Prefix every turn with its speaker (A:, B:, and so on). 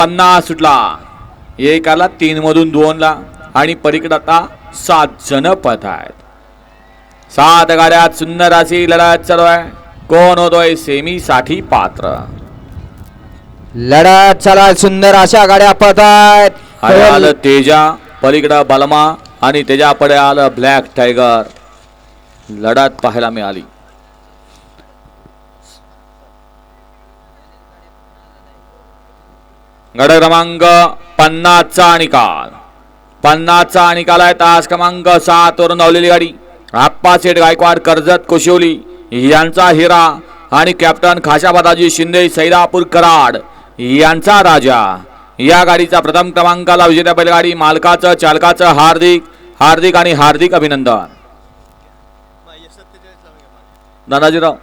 A: 50 सुटला. एकाला 3 मधून 2 ला आणि पलीकडे आता 7 जण पळत आहेत. 7 गाड्यात सुंदर अशी लढत चालू आहे. कोण होतोय सेमी साठी पात्र.
B: लढत चला सुंदर अशा गाड्या पळतायत.
A: आलं तेजा, पलीकडे बलमा आणि त्याच्या पुढे आलं ब्लॅक टायगर. लढत पाहायला मिळाली. गड क्रमांक 50 चा निकाल. 50 चा निकाल आहे. तास क्रमांक 7 वरून धावलेली गाडी आप्पासेठ गायकवाड कर्जत कोशिवली यांचा हिरा आणि कॅप्टन खाशाबादाजी शिंदे सैदापूर कराड यांचा राजा. या गाडीचा प्रथम क्रमांकाला विजेत्या बैलगाडी मालकाचं चालकाचं हार्दिक हार्दिक आणि हार्दिक अभिनंदन. दादाजीराव